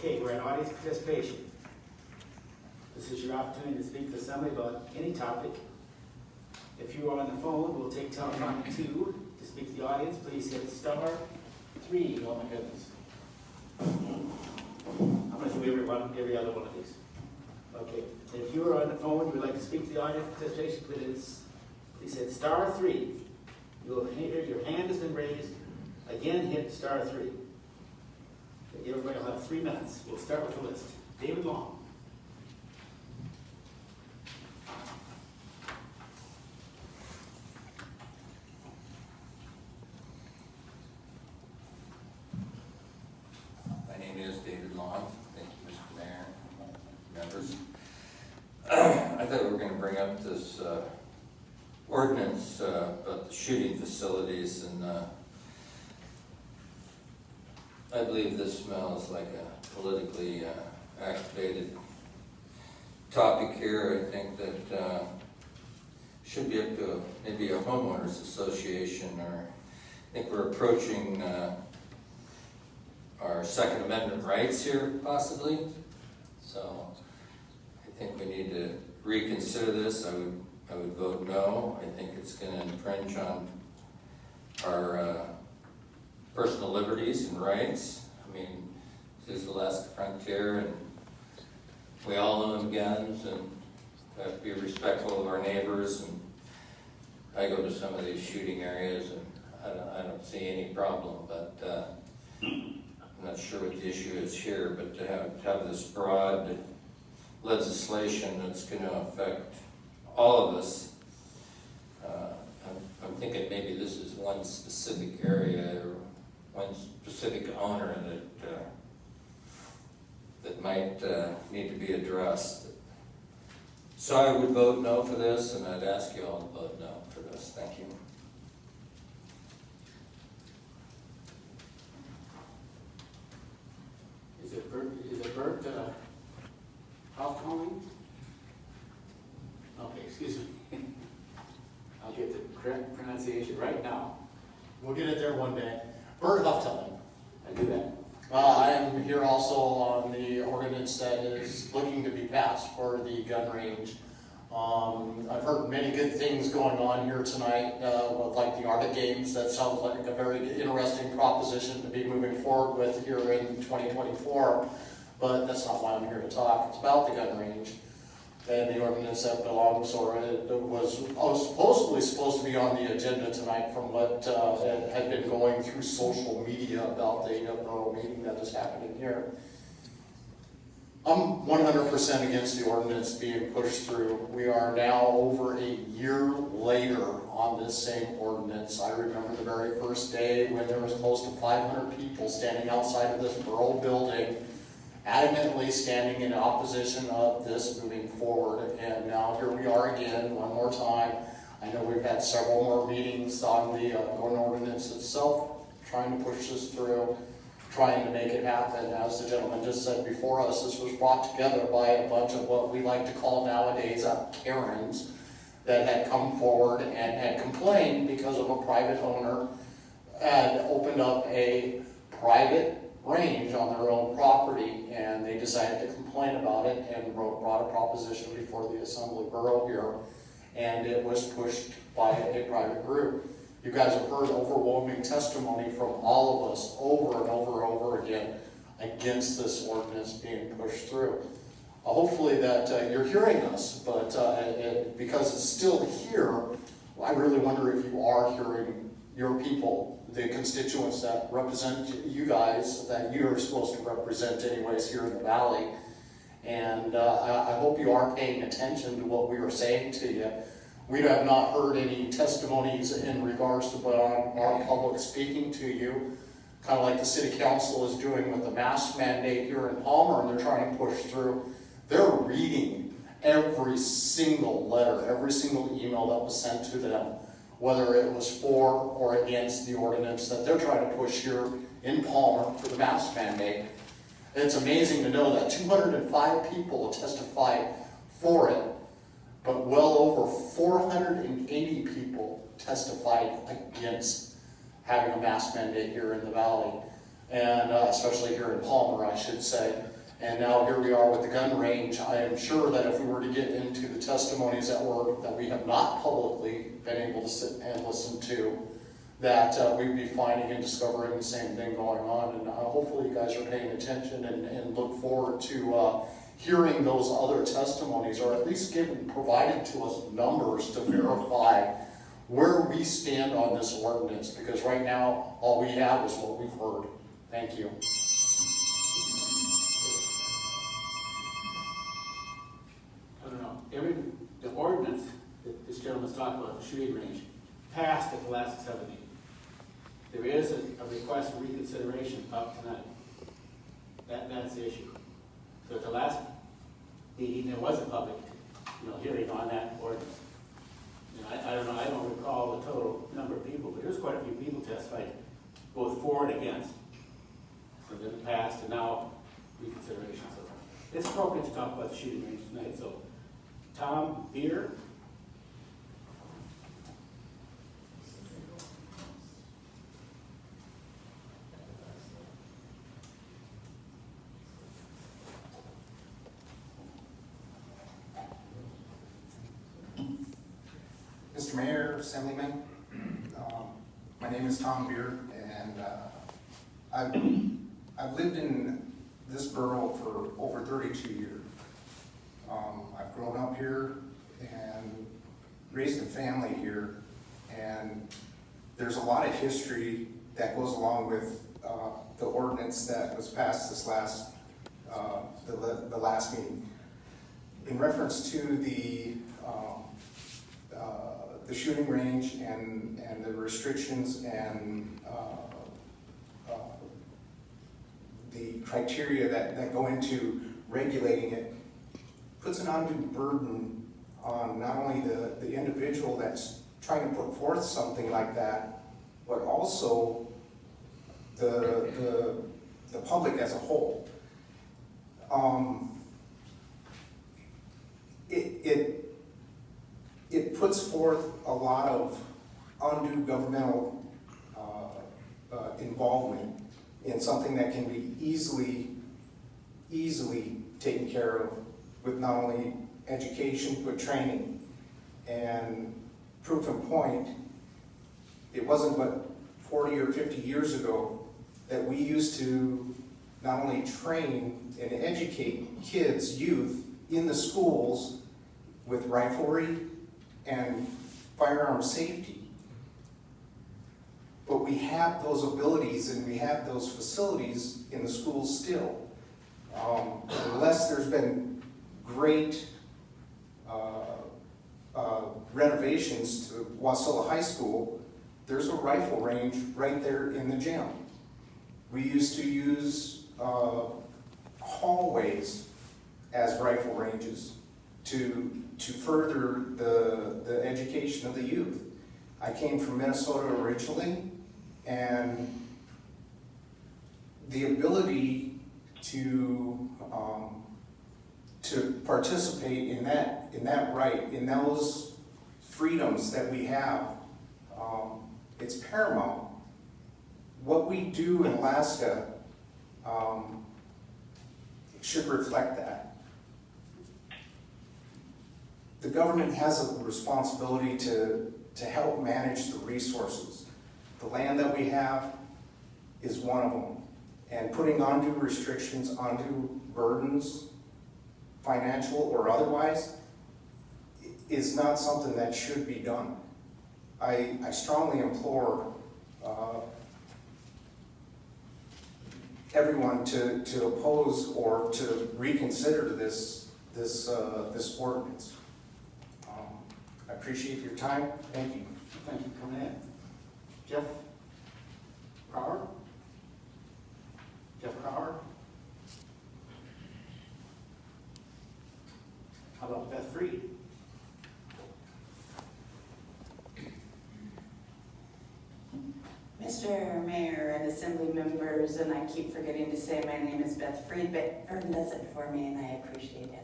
Okay, we're in audience participation. This is your opportunity to speak to the assembly about any topic. If you are on the phone, we'll take telephone 2. To speak to the audience, please hit star 3. Oh my goodness. I'm going to do every other one of these. Okay, if you are on the phone, you would like to speak to the audience participation, please hit star 3. You will hear your hand has been raised. Again, hit star 3. Okay, everybody will have 3 minutes. We'll start with the list. David Long. My name is David Long. Thank you, Mr. Mayor, members. I thought we were going to bring up this ordinance about the shooting facilities, and I believe this smells like a politically activated topic here. I think that should be up to maybe a homeowners association, or I think we're approaching our Second Amendment rights here, possibly. So I think we need to reconsider this. I would vote no. I think it's going to infringe on our personal liberties and rights. I mean, this is the last frontier, and we all own guns, and we have to be respectful of our neighbors. And I go to some of these shooting areas, and I don't see any problem, but I'm not sure what the issue is here. But to have this broad legislation that's going to affect all of us, I'm thinking maybe this is one specific area or one specific owner that might need to be addressed. So I would vote no for this, and I'd ask you all to vote no for this. Thank you. Is it Bert house calling? Okay, excuse me. I'll get the correct pronunciation right now. We'll get it there one day. Bert Halter. I do that. I am here also on the ordinance that is looking to be passed for the gun range. I've heard many good things going on here tonight, like the Arctic Games. That sounds like a very interesting proposition to be moving forward with here in 2024. But that's not why I'm here to talk. It's about the gun range and the ordinance that belongs, or it was supposedly supposed to be on the agenda tonight from what had been going through social media about the borough meeting that is happening here. I'm 100% against the ordinance being pushed through. We are now over a year later on this same ordinance. I remember the very first day when there was close to 500 people standing outside of this borough building, adamantly standing in opposition of this moving forward. And now here we are again, one more time. I know we've had several more meetings on the gun ordinance itself, trying to push this through, trying to make it happen. As the gentleman just said before us, this was brought together by a bunch of what we like to call nowadays Karens that had come forward and had complained because of a private owner had opened up a private range on their own property, and they decided to complain about it and brought a proposition before the Assembly Borough here, and it was pushed by a private group. You guys have heard overwhelming testimony from all of us over and over and over again against this ordinance being pushed through. Hopefully that you're hearing us, but because it's still here, I really wonder if you are hearing your people, the constituents that represent you guys, that you're supposed to represent anyways here in the valley. And I hope you are paying attention to what we are saying to you. We have not heard any testimonies in regards to what our public speaking to you, kind of like the city council is doing with the mask mandate here in Palmer, and they're trying to push through. They're reading every single letter, every single email that was sent to them, whether it was for or against the ordinance that they're trying to push here in Palmer for the mask mandate. It's amazing to know that 205 people testified for it, but well over 480 people testified against having a mask mandate here in the valley. and especially here in Palmer, I should say. And now here we are with the gun range. I am sure that if we were to get into the testimonies that we have not publicly been able to sit and listen to, that we'd be finding and discovering the same thing going on. And hopefully you guys are paying attention and look forward to hearing those other testimonies, or at least providing to us numbers to verify where we stand on this ordinance, because right now all we have is what we've heard. Thank you. I don't know. The ordinance that this gentleman's talking about, the shooting range, passed at the last Assembly meeting. There is a request for reconsideration up tonight. That's the issue. So at the last meeting, there was a public, hearing on that ordinance. I don't know. I don't recall the total number of people, but there's quite a few people testified, both for and against. So then it passed, and now reconsideration. So it's appropriate to talk about the shooting range tonight. So, Tom Beer. Mr. Mayor, Assemblyman, my name is Tom Beard, and I've lived in this borough for over 32 years. I've grown up here and raised a family here, and there's a lot of history that goes along with the ordinance that was passed this last meeting. In reference to the shooting range and the restrictions and the criteria that go into regulating it, puts an undue burden on not only the individual that's trying to put forth something like that, but also the public as a whole. It puts forth a lot of undue governmental involvement in something that can be easily taken care of with not only education but training. And proof in point, it wasn't but 40 or 50 years ago that we used to not only train and educate kids, youth, in the schools with riflery and firearm safety. But we have those abilities and we have those facilities in the schools still. Unless there's been great renovations to Wasilla High School, there's a rifle range right there in the gym. We used to use hallways as rifle ranges to further the education of the youth. I came from Minnesota originally, and the ability to participate in that right, in those freedoms that we have, it's paramount. What we do in Alaska should reflect that. The government has a responsibility to help manage the resources. The land that we have is one of them. And putting undue restrictions, undue burdens, financial or otherwise, is not something that should be done. I strongly implore everyone to oppose or to reconsider this ordinance. I appreciate your time. Thank you. Thank you for coming in. Jeff Crower? Jeff Crower? How about Beth Freed? Mr. Mayor and Assembly members, and I keep forgetting to say my name is Beth Freed, but Vern does it for me and I appreciate that.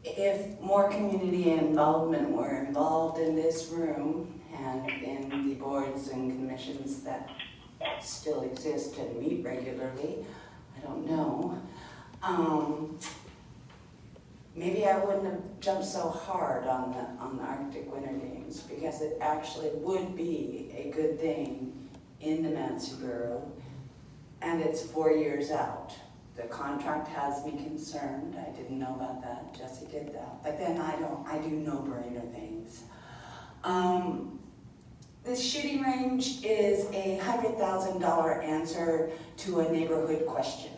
If more community involvement were involved in this room and in the boards and commissions that still exist and meet regularly. I don't know. Maybe I wouldn't have jumped so hard on the Arctic Winter Games, because it actually would be a good thing in the Matsu Borough, and it's 4 years out. The contract has me concerned. I didn't know about that. Jesse did that. But then I do no-brainer things. This shooting range is a $100,000 answer to a neighborhood question.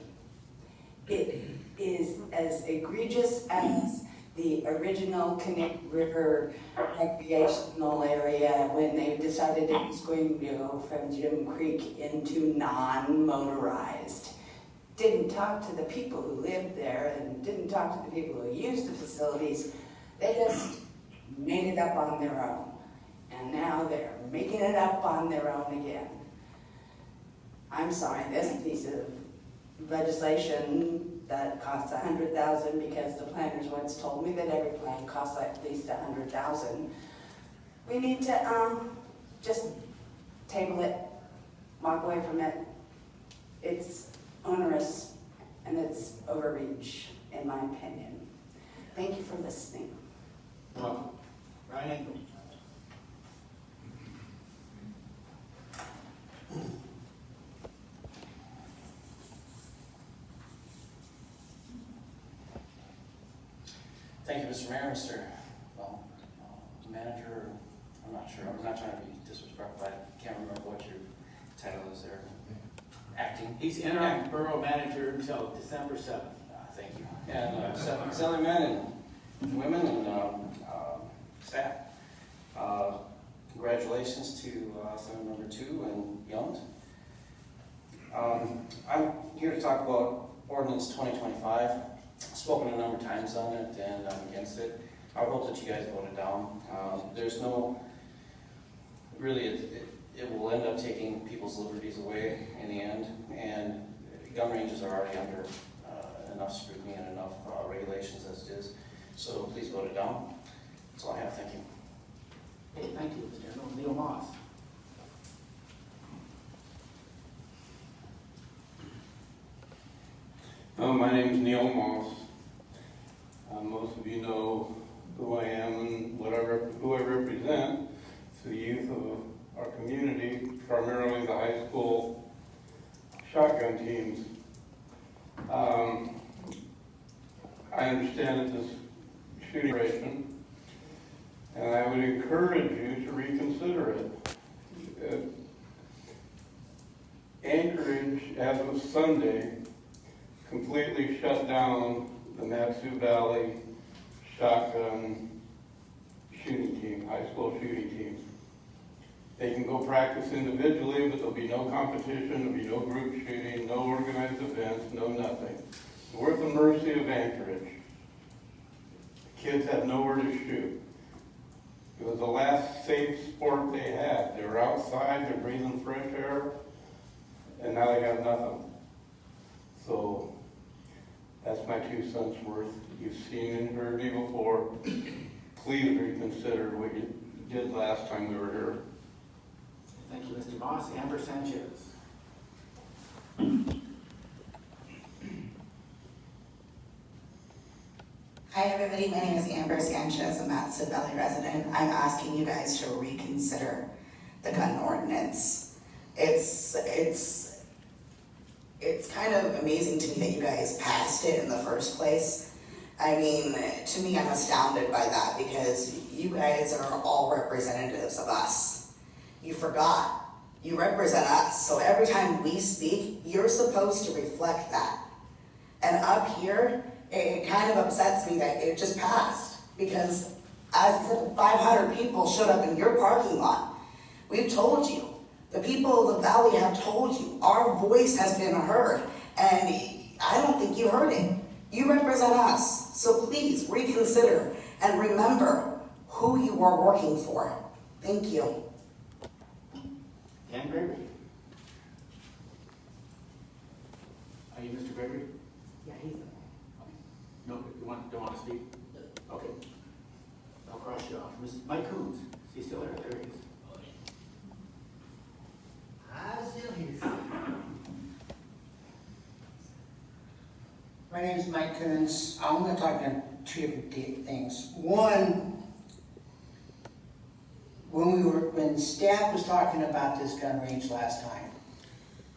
It is as egregious as the original Connect River recreational area when they decided it was going to go from Jim Creek into non-motorized. Didn't talk to the people who lived there and didn't talk to the people who used the facilities. They just made it up on their own. And now they're making it up on their own again. I'm sorry, this piece of legislation that costs $100,000, because the planners once told me that every plan costs at least $100,000. We need to just table it, walk away from it. It's onerous and it's overreach, in my opinion. Thank you for listening. Welcome. Ryan Engel. Thank you, Mr. Mayor, Manager. I'm not sure. I'm not trying to be disrespectful. I can't remember what your title is there. Acting. He's interim borough manager until December 7th. Thank you. And Assemblymen and women and staff. Congratulations to Assembly Member 2 and Young. I'm here to talk about Ordinance 2025. I've spoken a number of times on it, and I'm against it. I hope that you guys vote it down. There's no, really, it will end up taking people's liberties away in the end, and gun ranges are already under enough scrutiny and enough regulations as it is. So please vote it down. That's all I have. Thank you. Hey, thank you, Mr. Engel. Neil Moss. My name is Neil Moss. Most of you know who I am and who I represent. It's the youth of our community, primarily the high school shotgun teams. I understand that this shooting operation, and I would encourage you to reconsider it. Anchorage, as of Sunday, completely shut down the Matsu Valley shotgun shooting team, high school shooting team. They can go practice individually, but there'll be no competition, there'll be no group shooting, no organized events, no nothing. We're at the mercy of Anchorage. The kids have nowhere to shoot. It was the last safe sport they had. They were outside, they're breathing fresh air, and now they got nothing. So that's my 2 cents worth. You've seen and heard me before. Please reconsider what you did last time we were here. Thank you, Mr. Moss. Amber Sanchez. Hi everybody, my name is Amber Sanchez, a Matsu Valley resident. I'm asking you guys to reconsider the gun ordinance. It's kind of amazing to me that you guys passed it in the first place. I mean, to me, I'm astounded by that, because you guys are all representatives of us. You forgot. You represent us, so every time we speak, you're supposed to reflect that. And up here, it kind of upsets me that it just passed, because as I said, 500 people showed up in your parking lot. We've told you. The people of the valley have told you. Our voice has been heard, and I don't think you heard it. You represent us, so please reconsider and remember who you are working for. Thank you. Dan Gregory. Are you Mr. Gregory? Yeah, he's No, don't want to speak? Okay. I'll cross you off. Mike Coons. Is he still there? There he is. I'm still here. My name is Mike Coons. I'm going to talk on two different things. One, when staff was talking about this gun range last time,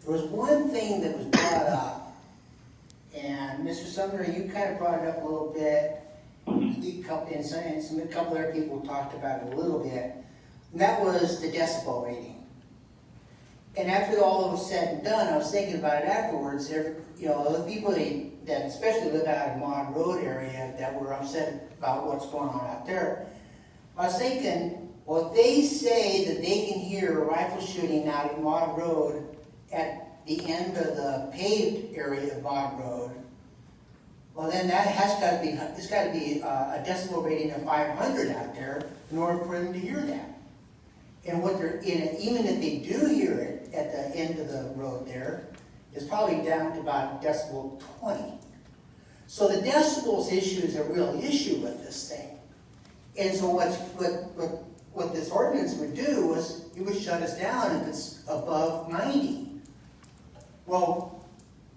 there was one thing that was brought up, and Mr. Sumner, you kind of brought it up a little bit, a couple other people talked about it a little bit, and that was the decibel rating. And after all was said and done, I was thinking about it afterwards. The people that especially live out in Maud Road area that were upset about what's going on out there, I was thinking, well, if they say that they can hear a rifle shooting out at Maud Road at the end of the paved area of Maud Road, well, then that it's got to be a decibel rating of 500 out there in order for them to hear that. And even if they do hear it at the end of the road there, it's probably down to about decibel 20. So the decibels issue is a real issue with this thing. And so what this ordinance would do was it would shut us down if it's above 90. Well,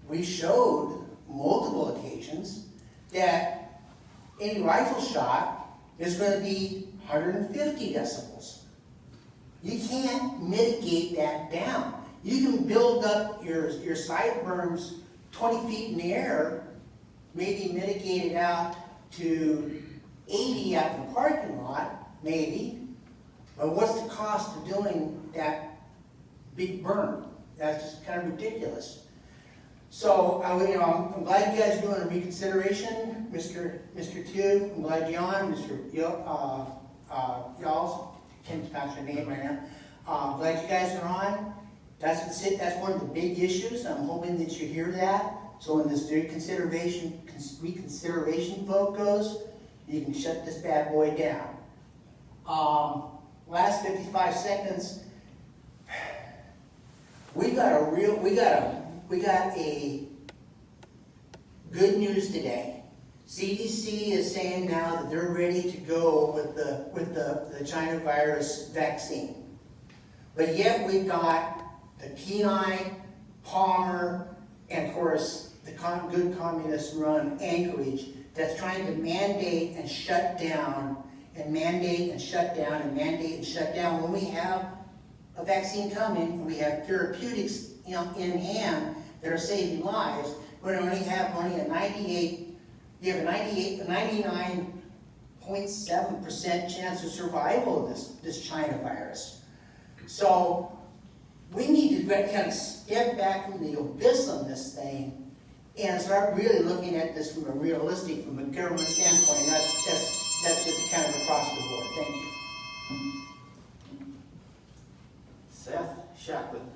we showed multiple occasions that any rifle shot is going to be 150 decibels. You can't mitigate that down. You can build up your sideburns 20 feet in the air, maybe mitigate it out to 80 out in the parking lot, maybe. But what's the cost of doing that big burn? That's just kind of ridiculous. So I'm glad you guys are doing a reconsideration, Mr. Two. I'm glad John, Mr. Y'all, can't pronounce your name right now. Glad you guys are on. That's one of the big issues. I'm hoping that you hear that. So when this reconsideration vote goes, you can shut this bad boy down. Last 55 seconds. We got a good news today. CDC is saying now that they're ready to go with the China virus vaccine. But yet we've got the Kenai, Palmer, and of course the good communist run Anchorage that's trying to mandate and shut down and mandate and shut down and mandate and shut down when we have a vaccine coming and we have therapeutics in hand that are saving lives. We only have only a 99.7% chance of survival of this China virus. So we need to kind of step back from the abyss on this thing and start really looking at this from a government standpoint. And that's just kind of across the board. Thank you. Seth Shacklin.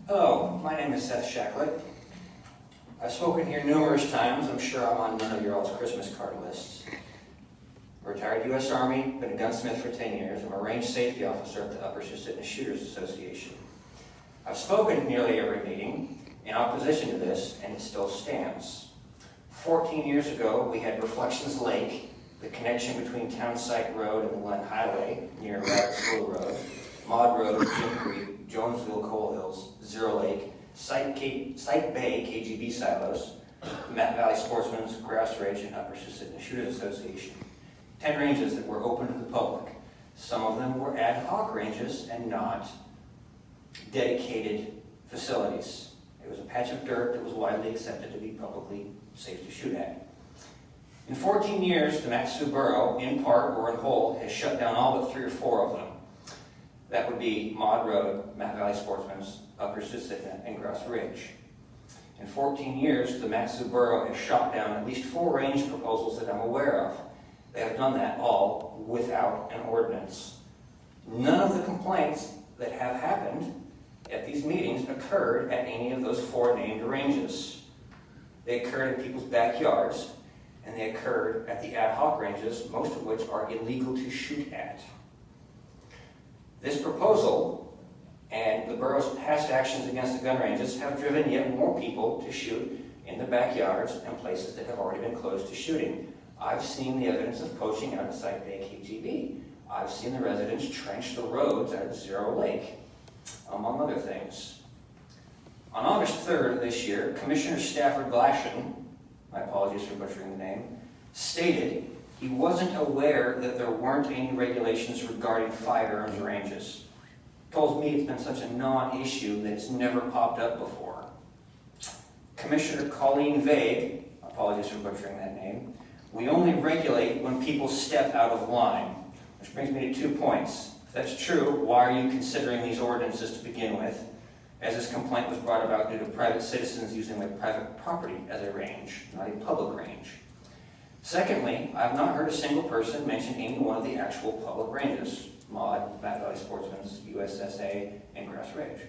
Hello, my name is Seth Shacklett. I've spoken here numerous times. I'm sure I'm on none of your all's Christmas card lists. Retired U.S. Army, been a gunsmith for 10 years. I'm a range safety officer at the Upper Susitna Shooters Association. I've spoken at nearly every meeting in opposition to this, and it still stands. 14 years ago, we had Reflections Lake, the connection between Townsite Road and the Glen Highway near Rabbit Slough Road, Maud Road, Jim Creek, Jonesville Coal Hills, Zero Lake, Site Bay KGB silos, Matt Valley Sportsman's Grass Ridge, and Upper Susitna Shooters Association. 10 ranges that were open to the public. Some of them were ad hoc ranges and not dedicated facilities. It was a patch of dirt that was widely accepted to be publicly safe to shoot at. In 14 years, the Matsu Borough, in part or in whole, has shut down all but 3 or 4 of them. That would be Maud Road, Matt Valley Sportsman's, Upper Susitna, and Grass Ridge. In 14 years, the Matsu Borough has shot down at least 4 range proposals that I'm aware of. They have done that all without an ordinance. None of the complaints that have happened at these meetings occurred at any of those 4 named ranges. They occurred in people's backyards, and they occurred at the ad hoc ranges, most of which are illegal to shoot at. This proposal And the borough's past actions against the gun ranges have driven yet more people to shoot in the backyards and places that have already been closed to shooting. I've seen the evidence of poaching out of Site Bay KGB. I've seen the residents trench the roads out of Zero Lake, among other things. On August 3rd of this year, Commissioner Stafford Glashan, my apologies for butchering the name, stated he wasn't aware that there weren't any regulations regarding firearms ranges. Tells me it's been such a non-issue that it's never popped up before. Commissioner Colleen Vague, apologies for butchering that name, we only regulate when people step out of line. Which brings me to 2 points. If that's true, why are you considering these ordinances to begin with, as this complaint was brought about due to private citizens using their private property as a range, not a public range? Secondly, I have not heard a single person mention any one of the actual public ranges, MOD, Matt Valley Sportsman's, USSA, and Grass Range.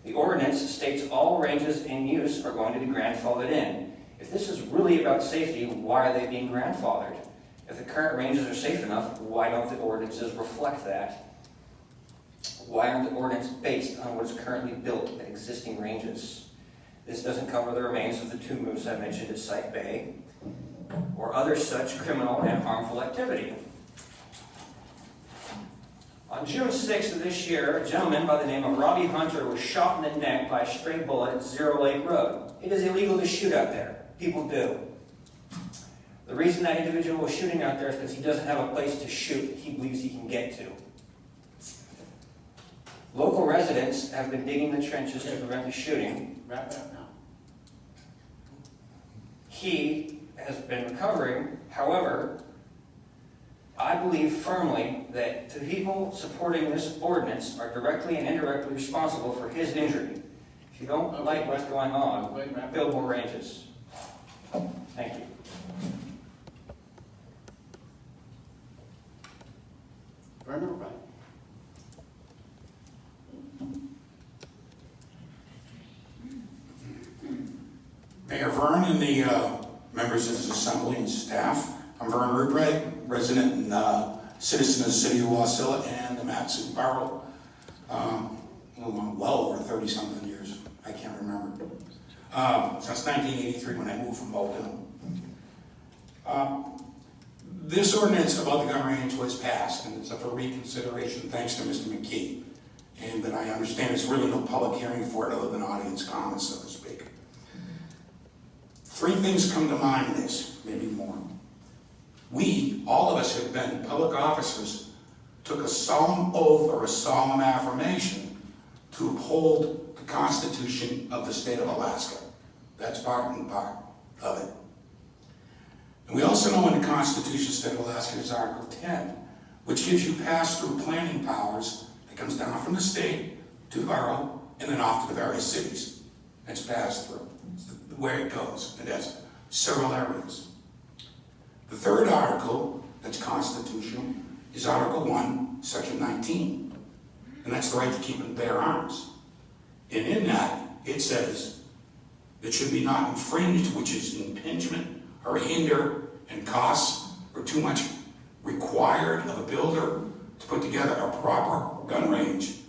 The ordinance states all ranges in use are going to be grandfathered in. If this is really about safety, why are they being grandfathered? If the current ranges are safe enough, why don't the ordinances reflect that? Why aren't the ordinances based on what is currently built at existing ranges? This doesn't cover the remains of the 2 moose I mentioned at Site Bay, or other such criminal and harmful activity. On June 6th of this year, a gentleman by the name of Robbie Hunter was shot in the neck by a stray bullet at Zero Lake Road. It is illegal to shoot out there. People do. The reason that individual was shooting out there is because he doesn't have a place to shoot that he believes he can get to. Local residents have been digging the trenches to prevent the shooting. Wrap it up now. He has been recovering. However, I believe firmly that the people supporting this ordinance are directly and indirectly responsible for his injury. If you don't like what's going on, build more ranges. Thank you. Vern or Brian? Mayor Vern and the members of this assembly and staff. I'm Vern Halter, resident and citizen of the city of Wasilla and the Matsu Borough. Well over 30-something years, I can't remember. Since 1983 when I moved from Bolton. This ordinance about the gun range was passed, and it's up for reconsideration thanks to Mr. McKee. And that I understand there's really no public hearing for it other than audience comments, so to speak. 3 things come to mind in this, maybe more. We, all of us have been public officers, took a solemn oath or a solemn affirmation to uphold the Constitution of the state of Alaska. That's part and part of it. And we also know in the Constitution of the state of Alaska is Article 10, which gives you pass-through planning powers that comes down from the state to the borough and then off to the various cities. It's passed through. It's the way it goes. It has several areas. The 3rd article that's constitutional is Article 1, Section 19. And that's the right to keep and bear arms. And in that, it says it should be not infringed, which is impingement or hinder and costs or too much required of a builder to put together a proper gun range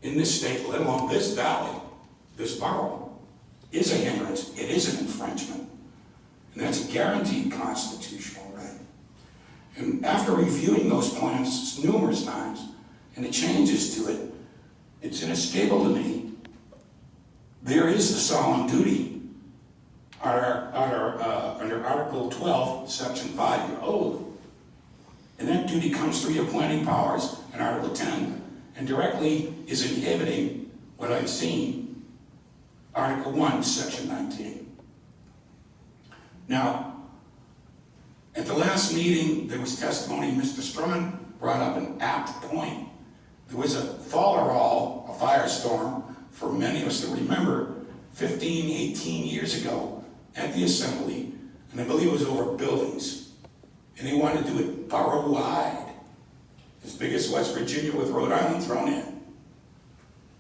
in this state, let alone this valley, this borough, is a hindrance. It is an infringement. And that's a guaranteed constitutional right. And after reviewing those plans numerous times and the changes to it, it's inescapable to me. There is the solemn duty under Article 12, Section 5, your oath. And that duty comes through your planning powers in Article 10 and directly is inhibiting what I've seen, Article 1, Section 19. Now, at the last meeting, there was testimony, Mr. Strawn brought up an apt point. There was a fallerall, a firestorm, for many of us that remember 15, 18 years ago at the assembly, and I believe it was over buildings. And they wanted to do it borough-wide, as big as West Virginia with Rhode Island thrown in.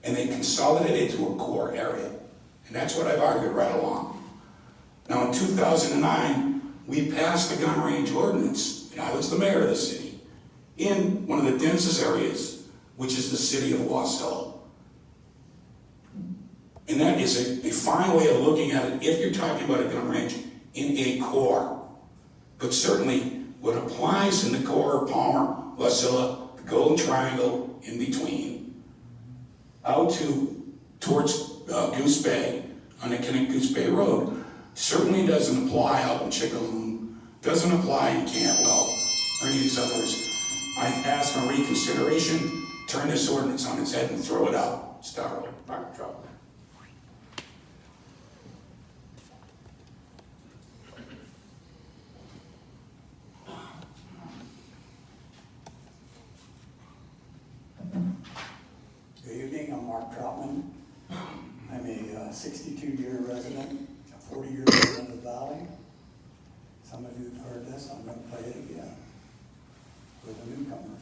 And they consolidated to a core area. And that's what I've argued right along. Now in 2009, we passed the Gun Range Ordinance, and I was the mayor of the city, in one of the densest areas, which is the city of Wasilla. And that is a fine way of looking at it if you're talking about a gun range in a core. But certainly what applies in the core of Palmer, Wasilla, the Golden Triangle in between, out towards Goose Bay, on the Goose Bay Road, certainly doesn't apply out in Chickaloon, doesn't apply in Cantwell, or any of these others. I ask for reconsideration, turn this ordinance on its head and throw it out. Start over. Mark, drop. Good evening, I'm Mark Troutman. I'm a 62-year resident, a 40-year resident of the Valley. Some of you have heard this, I'm going to play it again for the newcomers.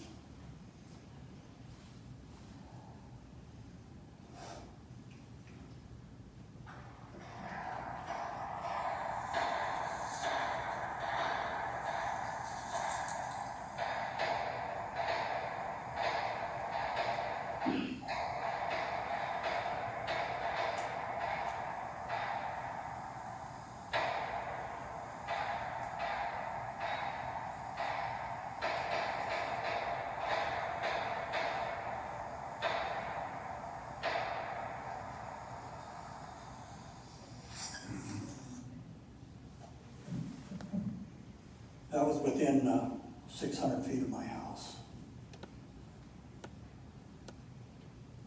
That was within 600 feet of my house.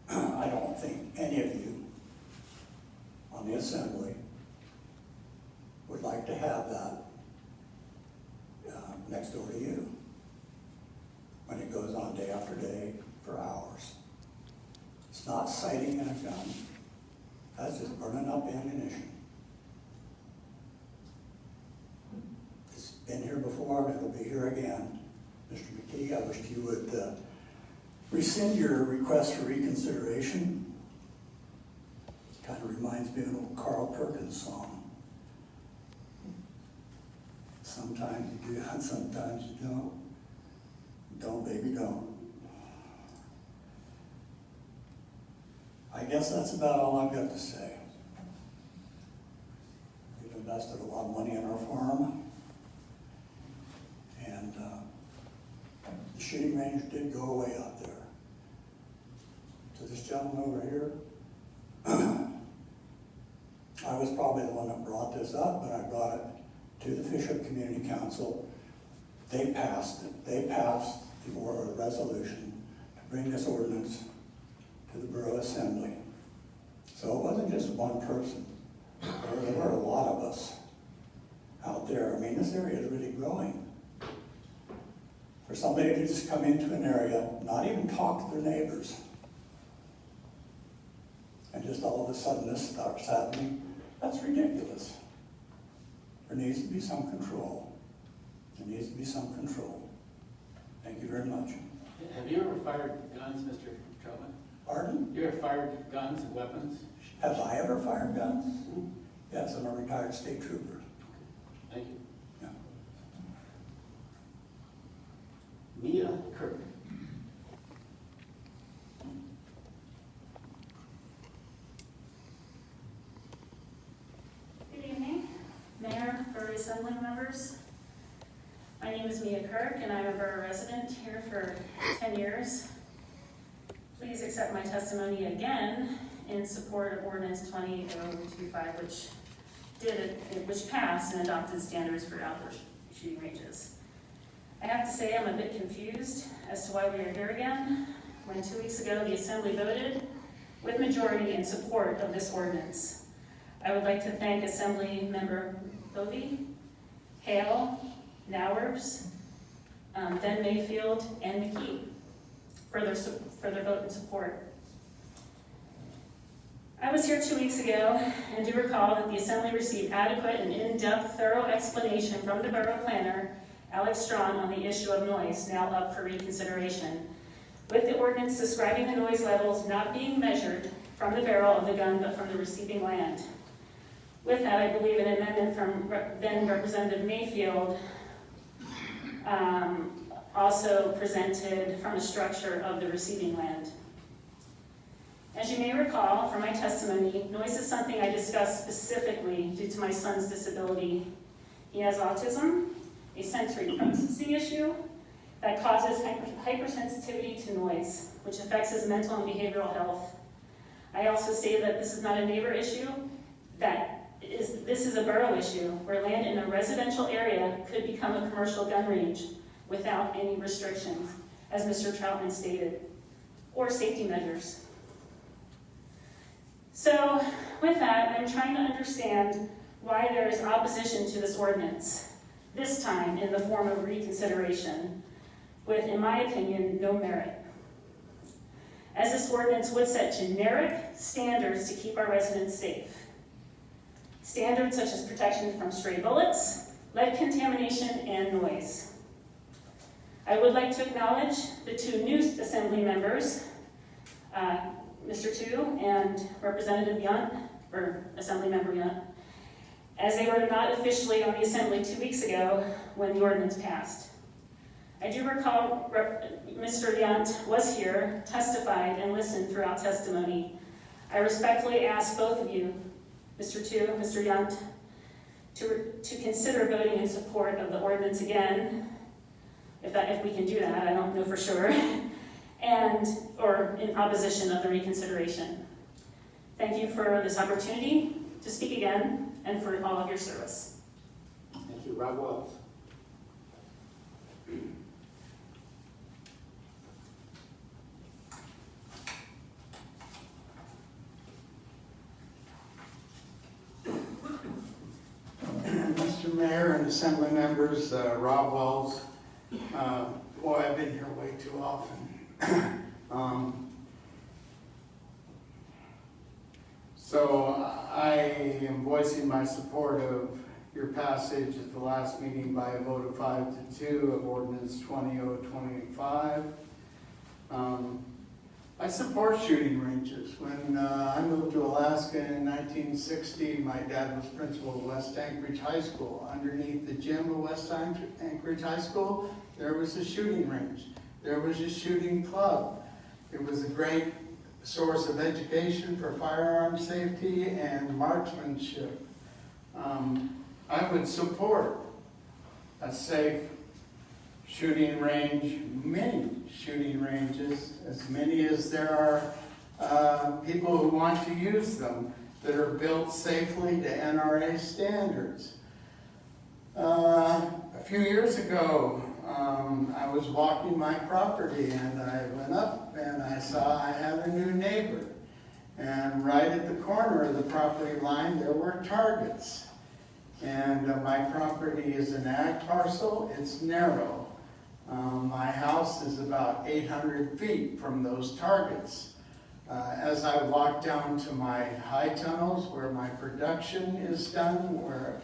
I don't think any of you on the assembly would like to have that next door to you when it goes on day after day for hours. It's not sighting in a gun. That's just burning up ammunition. Been here before, and it'll be here again. Mr. McKee, I wish you would rescind your request for reconsideration. Kind of reminds me of an old Carl Perkins song. Sometimes you do that, sometimes you don't. Don't, baby, don't. I guess that's about all I've got to say. We've invested a lot of money in our farm. And the shooting range did go away out there. To this gentleman over here, I was probably the one that brought this up, but I brought it to the Fisher Community Council. They passed it. They passed the resolution to bring this ordinance to the Borough Assembly. So it wasn't just one person. There were a lot of us out there. I mean, this area is really growing. For somebody to just come into an area, not even talk to their neighbors, and just all of a sudden this starts happening, that's ridiculous. There needs to be some control. There needs to be some control. Thank you very much. Have you ever fired guns, Mr. Troutman? Pardon? You ever fired guns and weapons? Have I ever fired guns? Mm-hmm. Yes, I'm a retired state trooper. Thank you. Yeah. Mia Kirk. Good evening, Mayor, Borough Assembly Members. My name is Mia Kirk, and I'm a borough resident here for 10 years. Please accept my testimony again in support of Ordinance 2025, which passed and adopted standards for outdoor shooting ranges. I have to say I'm a bit confused as to why we are here again, when 2 weeks ago the Assembly voted with majority in support of this ordinance. I would like to thank Assembly Member Bovee, Hale, Nowers, then Mayfield, and McKee for their vote in support. I was here 2 weeks ago and do recall that the Assembly received adequate and in-depth, thorough explanation from the Borough Planner, Alex Strawn, on the issue of noise, now up for reconsideration, with the ordinance describing the noise levels not being measured from the barrel of the gun but from the receiving land. With that, I believe an amendment from then Representative Mayfield also presented from a structure of the receiving land. As you may recall from my testimony, noise is something I discussed specifically due to my son's disability. He has autism, a sensory processing issue that causes hypersensitivity to noise, which affects his mental and behavioral health. I also stated that this is not a neighbor issue, this is a borough issue, where land in a residential area could become a commercial gun range without any restrictions, as Mr. Troutman stated, or safety measures. So with that, I'm trying to understand why there is opposition to this ordinance, this time in the form of reconsideration, with, in my opinion, no merit. As this ordinance would set generic standards to keep our residents safe. Standards such as protection from stray bullets, lead contamination, and noise. I would like to acknowledge the two new assembly members, Mr. Tu and Representative Yunt, or Assemblymember Yunt, as they were not officially on the assembly 2 weeks ago when the ordinance passed. I do recall Mr. Yunt was here, testified, and listened throughout testimony. I respectfully ask both of you, Mr. Tu, Mr. Yunt, to consider voting in support of the ordinance again, if we can do that, I don't know for sure, or in opposition of the reconsideration. Thank you for this opportunity to speak again and for all of your service. Thank you. Rob Wells. Mr. Mayor and Assembly Members, Rob Wells. Boy, I've been here way too often. So I am voicing my support of your passage at the last meeting by a vote of 5-2 of Ordinance 2025. I support shooting ranges. When I moved to Alaska in 1960, my dad was principal of West Anchorage High School. Underneath the gym of West Anchorage High School, there was a shooting range. There was a shooting club. It was a great source of education for firearm safety and marksmanship. I would support a safe shooting range, many shooting ranges, as many as there are people who want to use them, that are built safely to NRA standards. A few years ago, I was walking my property and I went up and I saw I had a new neighbor. And right at the corner of the property line, there were targets. And my property is an ag parcel, it's narrow. My house is about 800 feet from those targets. As I walk down to my high tunnels where my production is done, where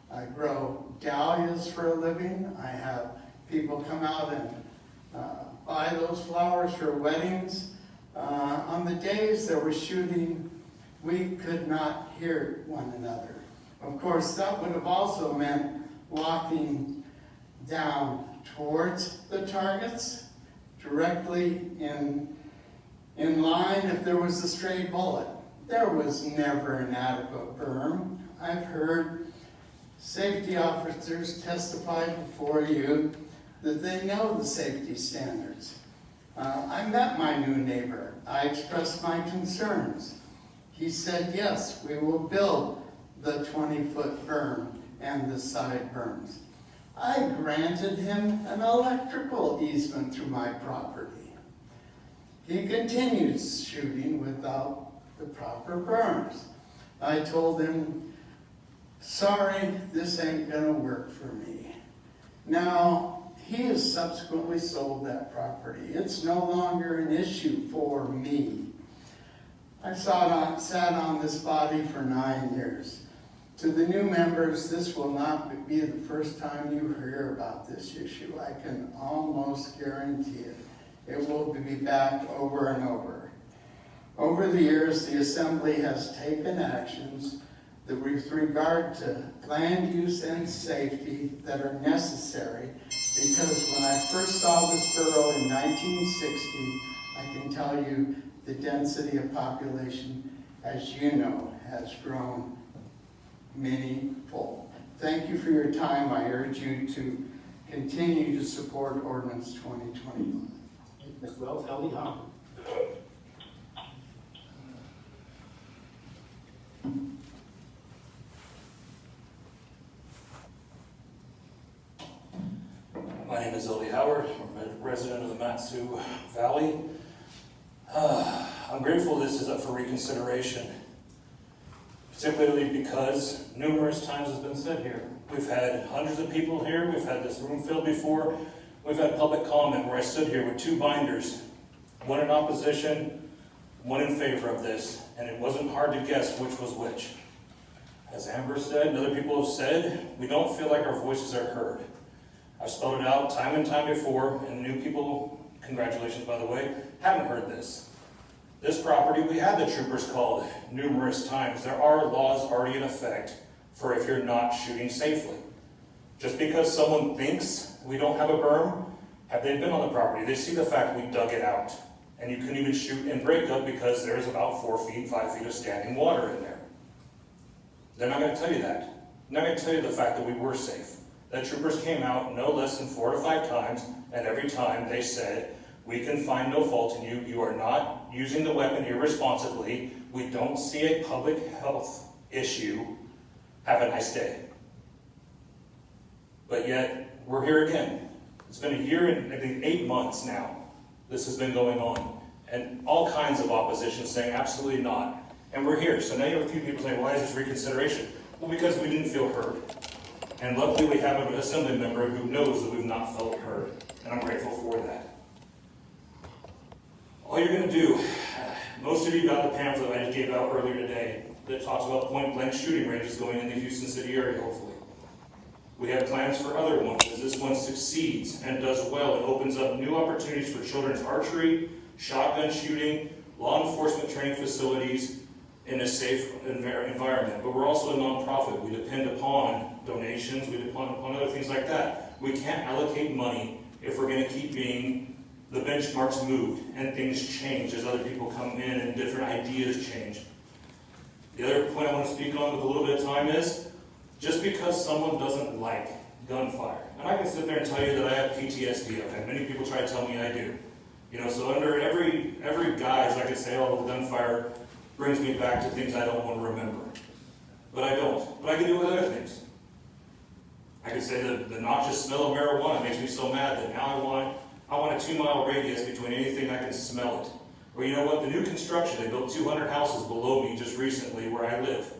I grow dahlias for a living, I have people come out and buy those flowers for weddings. On the days there was shooting, we could not hear one another. Of course, that would have also meant walking down towards the targets, directly in line if there was a stray bullet. There was never an adequate berm. I've heard safety officers testify before you that they know the safety standards. I met my new neighbor. I expressed my concerns. He said, yes, we will build the 20-foot berm and the side berms. I granted him an electrical easement through my property. He continues shooting without the proper berms. I told him, sorry, this ain't gonna work for me. Now, he has subsequently sold that property. It's no longer an issue for me. I sat on this body for 9 years. To the new members, this will not be the first time you hear about this issue. I can almost guarantee it. It will be back over and over. Over the years, the Assembly has taken actions that with regard to land use and safety that are necessary, because when I first saw this borough in 1960, I can tell you the density of population, as you know, has grown many-fold. Thank you for your time. I urge you to continue to support Ordinance 2021. Mr. Wells, Robbie Hunter. My name is Ellie Howard. I'm a resident of the Matsu Valley. I'm grateful this is up for reconsideration, particularly because numerous times has been said here. We've had hundreds of people here. We've had this room filled before. We've had public comment where I stood here with 2 binders, one in opposition, one in favor of this, and it wasn't hard to guess which was which. As Amber said, and other people have said, we don't feel like our voices are heard. I've spelled it out time and time before, and new people, congratulations by the way, haven't heard this. This property, we had the troopers called numerous times. There are laws already in effect for if you're not shooting safely. Just because someone thinks we don't have a berm, have they been on the property? They see the fact we dug it out. And you couldn't even shoot in breakup because there's about 4 feet, 5 feet of standing water in there. They're not going to tell you that. They're not going to tell you the fact that we were safe. That troopers came out no less than 4 to 5 times, and every time they said, we can find no fault in you. You are not using the weapon irresponsibly. We don't see a public health issue. Have a nice day. But yet, we're here again. It's been a year and I think 8 months now. This has been going on. And all kinds of opposition saying absolutely not. And we're here. So now you have a few people saying, why is this reconsideration? Well, because we didn't feel heard. And luckily we have an assembly member who knows that we've not felt heard. And I'm grateful for that. All you're going to do, most of you got the pamphlet I just gave out earlier today that talks about point-blank shooting ranges going in the Houston City area, hopefully. We have plans for other ones as this one succeeds and does well. It opens up new opportunities for children's archery, shotgun shooting, law enforcement training facilities in a safe environment. But we're also a nonprofit. We depend upon donations. We depend upon other things like that. We can't allocate money if we're going to keep being the benchmarks moved and things change as other people come in and different ideas change. The other point I want to speak on with a little bit of time is, just because someone doesn't like gunfire, and I can sit there and tell you that I have PTSD of it. Many people try to tell me I do. You know, so under every guise I could say, oh, the gunfire brings me back to things I don't want to remember. But I don't. But I can do it with other things. I could say that the noxious smell of marijuana makes me so mad that now I want a 2-mile radius between anything I can smell it. Or you know what, the new construction, they built 200 houses below me just recently where I live.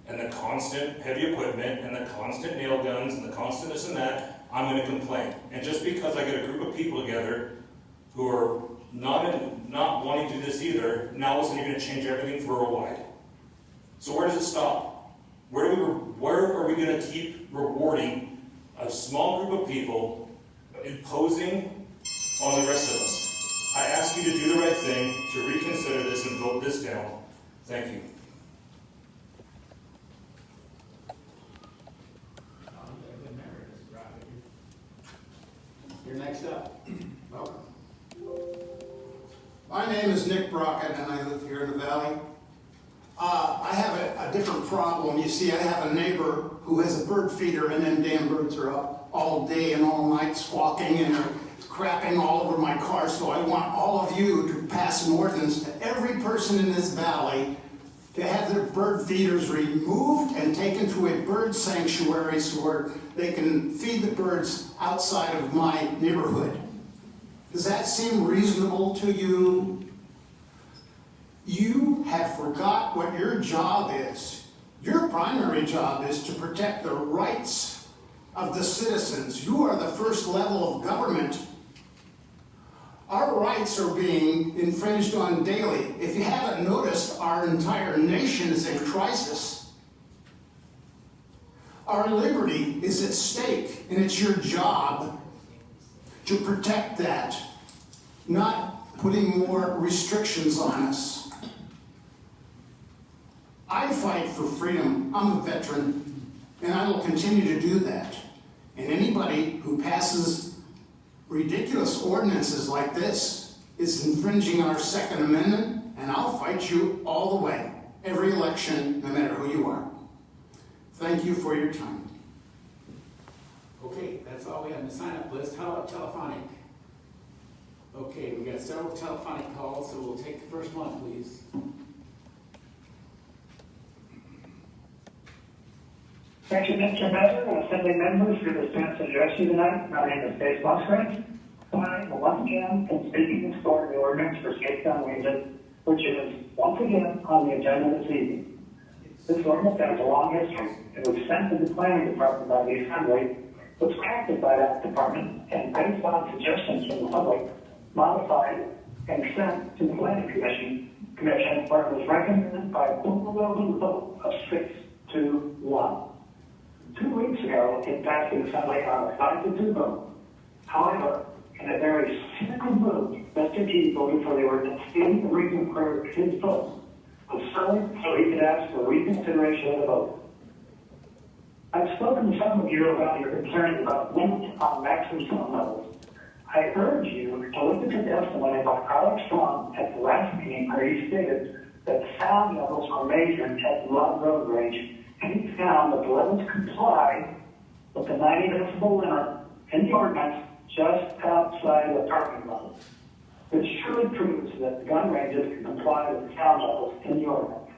And the constant heavy equipment and the constant nail guns and the constant this and that, I'm going to complain. And just because I get a group of people together who are not wanting to do this either, now it's going to change everything worldwide. So where does it stop? Where are we going to keep rewarding a small group of people imposing on the rest of us? I ask you to do the right thing, to reconsider this and vote this down. Thank you. You're next up. Welcome. My name is Nick Brockett and I live here in the valley. I have a different problem. You see, I have a neighbor who has a bird feeder and them damn birds are up all day and all night squawking and they're crapping all over my car. So I want all of you to pass an ordinance to every person in this valley to have their bird feeders removed and taken to a bird sanctuary so where they can feed the birds outside of my neighborhood. Does that seem reasonable to you? You have forgot what your job is. Your primary job is to protect the rights of the citizens. You are the first level of government. Our rights are being infringed on daily. If you haven't noticed, our entire nation is in crisis. Our liberty is at stake, and it's your job to protect that, not putting more restrictions on us. I fight for freedom. I'm a veteran, and I will continue to do that. And anybody who passes ridiculous ordinances like this is infringing our Second Amendment and I'll fight you all the way, every election, no matter who you are. Thank you for your time. Okay, that's all we have on the sign-up list. How about telephonic? Okay, we got several telephonic calls, so we'll take the first one, please. Thank you, Mr. Mayor, Assembly members, for this chance to address you tonight. My name is Dave Musgrave. I, once again, am speaking in support of the ordinance for skate gun ranges, which is, once again, on the agenda this evening. This ordinance has a long history. It was sent to the planning department by the Assembly, was crafted by that department, and based on suggestions from the public, modified and sent to the planning commission, where it was recommended by a overwhelming vote of 6-1. 2 weeks ago, it passed the Assembly on a 5-2 vote. However, in a very cynical move, Mr. G voted for the ordinance, and the reason for his vote was so he could ask for reconsideration of the vote. I've spoken to some of you about your concerns about limits on maximum sound levels. I urge you to look at the testimony by Carl Strong at the last meeting where he stated that the sound levels were measured at the Love Road range, and he found that the levels comply with the 90 decibel limit in the ordinance just outside the parking lot. Which surely proves that the gun ranges can comply with the sound levels in the ordinance.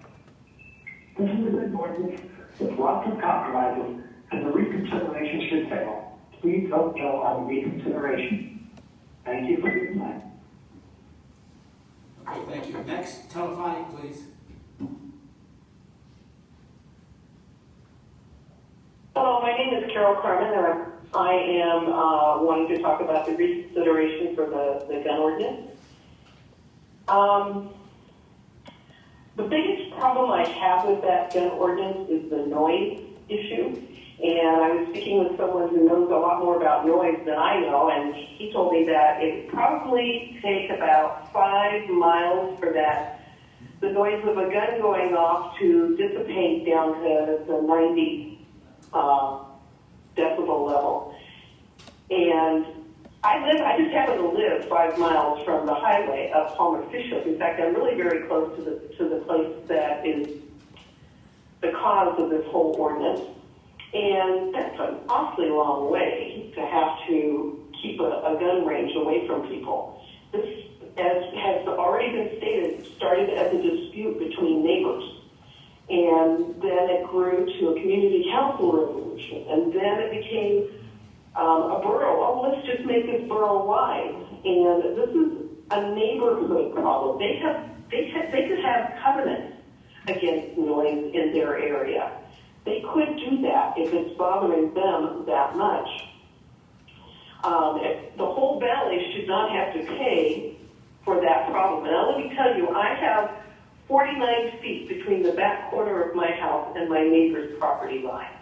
This is a good ordinance with lots of compromises, and the reconsideration should fail. Please vote no on reconsideration. Thank you for your time. Okay, thank you. Next, telephonic, please. Hello, my name is Carol Carmen, and I am wanting to talk about the reconsideration for the gun ordinance. The biggest problem I have with that gun ordinance is the noise issue. And I was speaking with someone who knows a lot more about noise than I know, and he told me that it would probably take about 5 miles for the noise of a gun going off to dissipate down to the 90 decibel level. And I just happen to live 5 miles from the highway up Palmer Fish Hook. In fact, I'm really very close to the place that is the cause of this whole ordinance. And that's an awfully long way to have to keep a gun range away from people. This, as has already been stated, started as a dispute between neighbors. And then it grew to a community council resolution. And then it became a borough. Oh, let's just make this borough wide. And this is a neighborhood problem. They could have covenants against noise in their area. They could do that if it's bothering them that much. The whole valley should not have to pay for that problem. Now let me tell you, I have 49 feet between the back corner of my house and my neighbor's property line.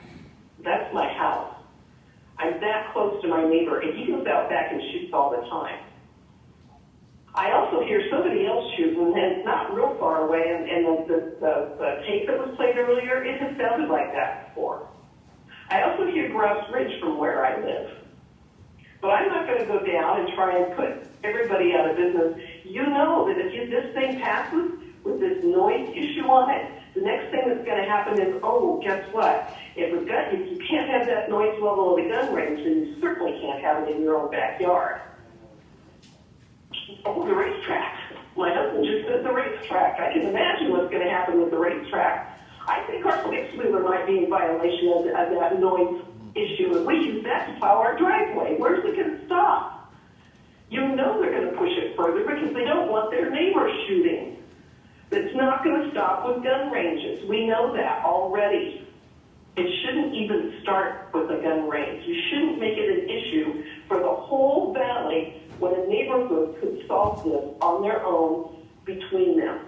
That's my house. I'm that close to my neighbor, and he goes out back and shoots all the time. I also hear somebody else shooting, and it's not real far away, and the tape that was played earlier, it has sounded like that before. I also hear Grouse Ridge from where I live. But I'm not going to go down and try and put everybody out of business. You know that if this thing passes with this noise issue on it, the next thing that's going to happen is, oh, guess what? If you can't have that noise level of a gun range, then you certainly can't have it in your own backyard. Oh, the racetrack. My husband just said the racetrack. I can imagine what's going to happen with the racetrack. I think our six-wheeler might be in violation of that noise issue, and we use that to plow our driveway. Where's it going to stop? You know they're going to push it further because they don't want their neighbors shooting. It's not going to stop with gun ranges. We know that already. It shouldn't even start with a gun range. You shouldn't make it an issue for the whole valley when a neighborhood could solve this on their own between them.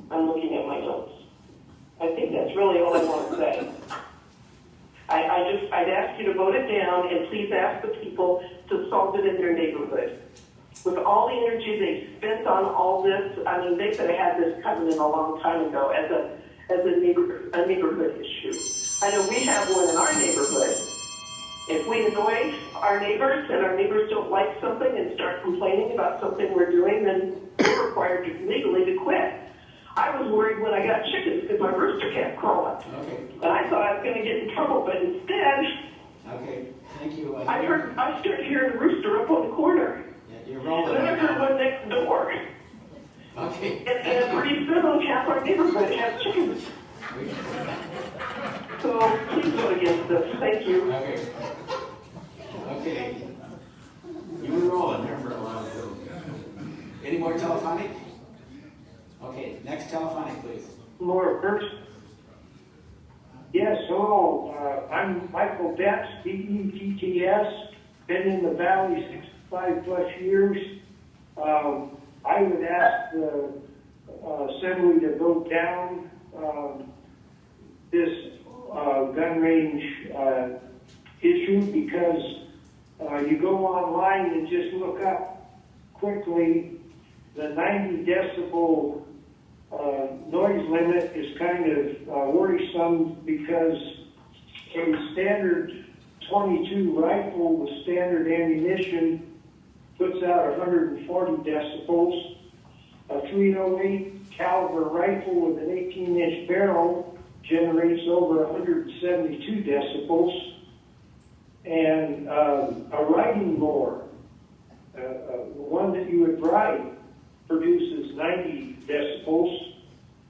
I'm looking at my notes. I think that's really all I want to say. I'd ask you to vote it down, and please ask the people to solve it in their neighborhood. With all the energy they spent on all this, I mean, they could have had this coming in a long time ago as a neighborhood issue. I know we have one in our neighborhood, If we annoy our neighbors and our neighbors don't like something and start complaining about something we're doing, then we're required legally to quit. I was worried when I got chickens because my rooster kept crowing. Okay. And I thought I was going to get in trouble, but instead, Okay, thank you. I started hearing a rooster up on the corner. Yeah, you're rolling And then I right heard now. one next door. Okay. And pretty soon on half our neighborhood has chickens. So please vote against this. Thank you. Okay. Okay. You were rolling there for a while. Any more telephonic? Okay, next telephonic, please. Laura first. Yes, hello. I'm Michael Betts, B-E-T-T-S. Been in the Valley 65 plus years. I would ask the Assembly to vote down this gun range issue because you go online and just look up quickly the 90 decibel noise limit is kind of worrisome because a standard 22 rifle with standard ammunition puts out 140 decibels. A 308 caliber rifle with an 18-inch barrel generates over 172 decibels. And a riding mower, the one that you would ride, produces 90 decibels.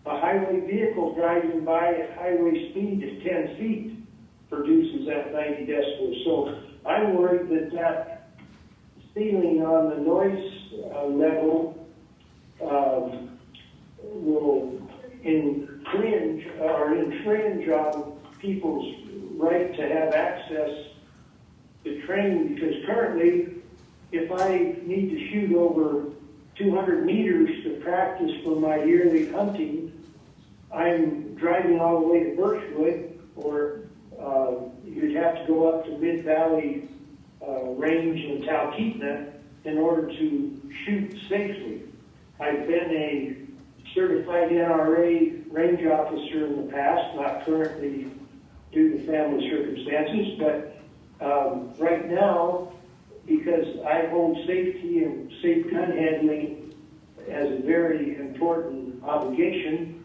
A highway vehicle driving by at highway speed of 10 feet produces that 90 decibels. So I'm worried that that ceiling on the noise level will infringe on people's right to have access to training, because currently, if I need to shoot over 200 meters to practice for my yearly hunting, I'm driving all the way to Birchwood, or you'd have to go up to Mid-Valley Range in Talkeetna in order to shoot safely. I've been a certified NRA range officer in the past, not currently due to family circumstances, but right now, because I hold safety and safe gun handling as a very important obligation,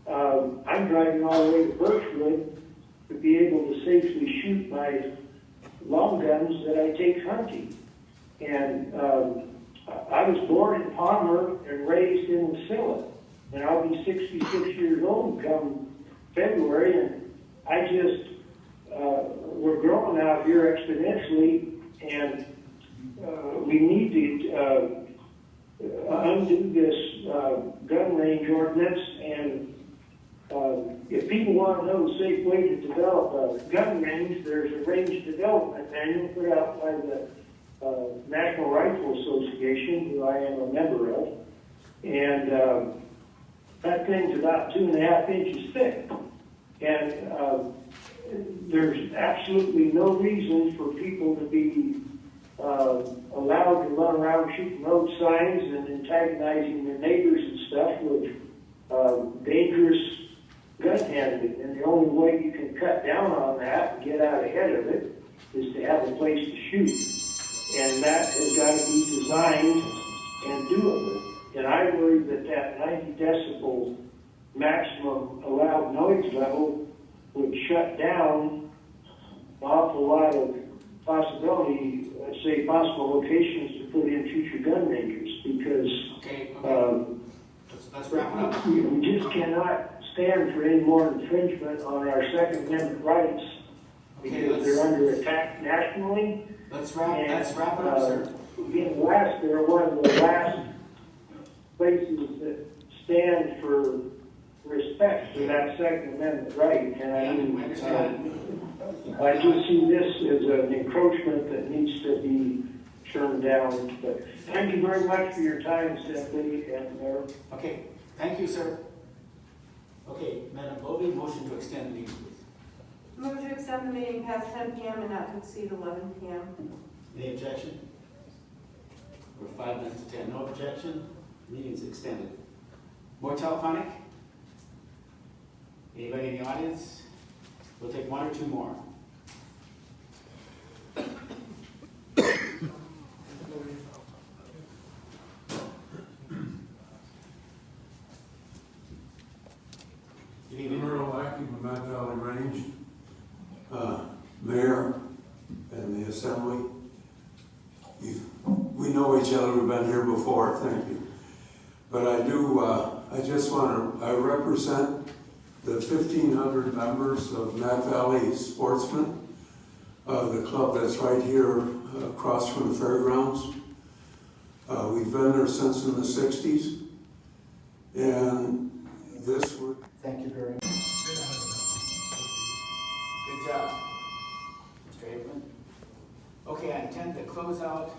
I'm driving all the way to Birchwood to be able to safely shoot my long guns that I take hunting. And I was born in Palmer and raised in Wasilla, and I'll be 66 years old come February, and I just, we're growing out here exponentially, and we need to undo this gun range ordinance. And if people want to know a safe way to develop a gun range, there's a range development manual put out by the National Rifle Association, who I am a member of, and that thing's about 2.5 inches thick. And there's absolutely no reason for people to be allowed to run around shooting road signs and antagonizing their neighbors and stuff with dangerous gun handling. And the only way you can cut down on that and get out ahead of it is to have a place to shoot. And that has got to be designed and doable. And I worry that that 90 decibel maximum allowed noise level would shut down an awful lot of possibility, let's say possible locations to put in future gun ranges, because let's wrap it up. We just cannot stand for any more infringement on our Second Amendment rights, because they're under attack nationally. Let's wrap it up, sir. They're one of the last places that stand for respect for that Second Amendment right. And I do see this as an encroachment that needs to be turned down. But thank you very much for your time, Assembly and Mayor. Okay, thank you, sir. Okay, Madam Bovee, motion to extend the meeting, please. Move to extend the meeting past 10 p.m. and not to exceed 11 p.m. Any objection? We're 5 minutes to 10. No objection. Meeting's extended. More telephonic? Anybody in the audience? We'll take one or two more. Good evening. Earl Lackey from Mad Valley Range, Mayor and the Assembly. We know each other, we've been here before, thank you. But I just want to, I represent the 1,500 members of Mad Valley Sportsmen, the club that's right here across from the fairgrounds. We've been there since in the 60s. And this would... Thank you very much. Good job, Mr. Haveland. Okay, I intend to close out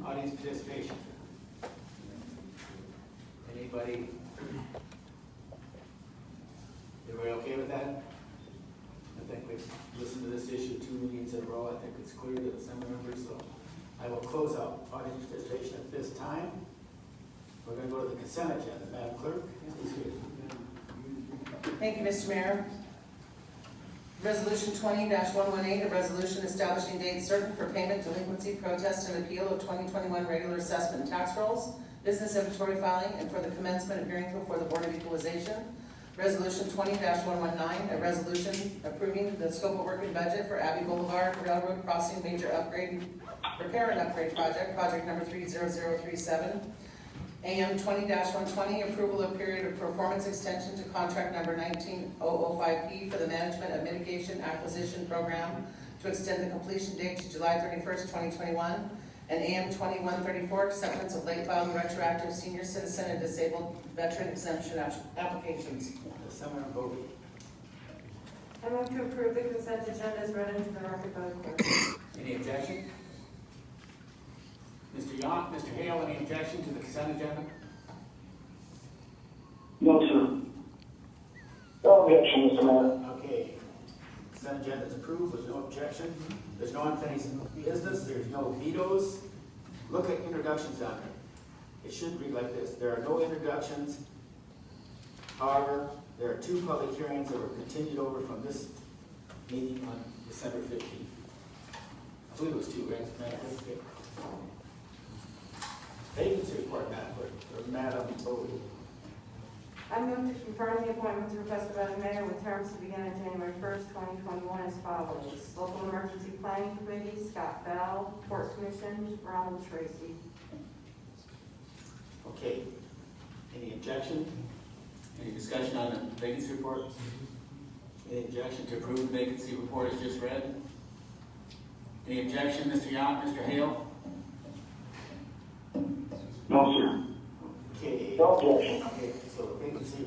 audience participation. Anybody? Everybody okay with that? I think we've listened to this issue 2 meetings in a row. I think it's clear to the Assembly members, so I will close out audience participation at this time. We're going to go to the consent agenda. Madam Clerk, please read. Thank you, Mr. Mayor. Resolution 20-118, a resolution establishing date certain for payment, delinquency, protest, and appeal of 2021 regular assessment tax rolls, business inventory filing, and for the commencement of hearing before the Board of Equalization. Resolution 20-119, a resolution approving the scope of work and budget for Abbey Boulevard Railroad Crossing Major Upgrade, Repair and Upgrade Project, project number 30037. AM 20-120, approval of period of performance extension to contract number 19005P for the management of mitigation acquisition program to extend the completion date to July 31st, 2021. And AM 2134, acceptance of late filed retroactive senior citizen and disabled veteran exemption applications. Someone vote. I move to approve the consent agenda as read into the record by the clerk. Any objection? Mr. Yonk, Mr. Hale, any objection to the consent agenda? No, sir. No objection, Mr. Mayor. Okay. Consent agenda is approved with no objection. There's no unfinished business. There's no vetoes. Look at introductions on there. It should read like this. There are no introductions. However, there are 2 public hearings that were continued over from this meeting on December 15th. I believe it was 2, right? Vacancy report, Madam Clerk, or Madam Bodie. I move to confirm the appointments requested by the mayor with terms to begin on January 1st, 2021 as follows. Local Emergency Planning Committee, Scott Bell. Port Commission, Ronald Tracy. Okay. Any objection? Any discussion on the vacancy report? Any objection to approve the vacancy report as just read? Any objection, Mr. Yonk, Mr. Hale? No, sir. Okay. No objection. Okay, so the vacancy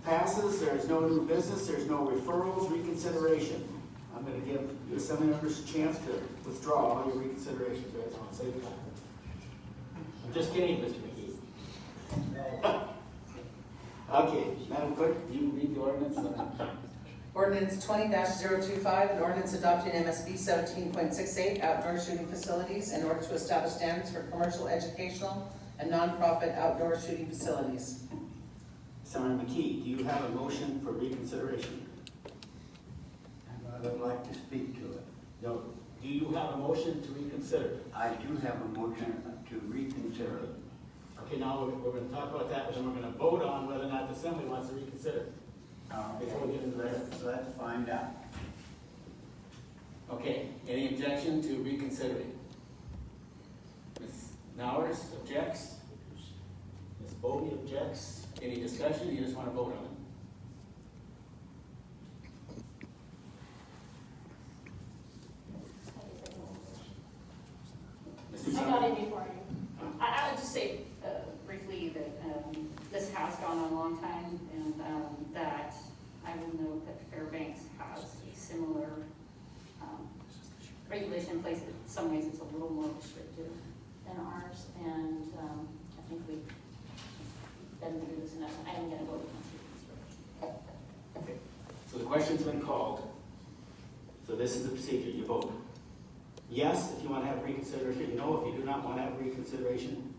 passes. There is no new business. There's no referrals, reconsideration. I'm going to give the Assembly members a chance to withdraw all your reconsiderations. You guys want to say that? I'm just kidding, Mr. McKee. Okay, Madam Clerk, you read the ordinance. Ordinance 20-025, an ordinance adopting MSB 17.68, outdoor shooting facilities in order to establish standards for commercial, educational, and nonprofit outdoor shooting facilities. Senator McKee, do you have a motion for reconsideration? I would like to speak to it. No. Do you have a motion to reconsider? I do have a motion to reconsider it. Okay, now we're going to talk about that, but then we're going to vote on whether or not the Assembly wants to reconsider. Before we get into the rest. Let's find out. Okay, any objection to reconsidering? Ms. Nowers objects? Ms. Bovee objects? Any discussion? You just want to vote on it? I got it before you. I would just say briefly that this has gone on a long time, and that I will note that Fairbanks has a similar regulation in place. In some ways, it's a little more restrictive than ours, and I think we've been through this enough. I am going to vote against it. Okay, so the question's been called. So this is the procedure. You vote yes if you want to have reconsideration, no if you do not want to have reconsideration.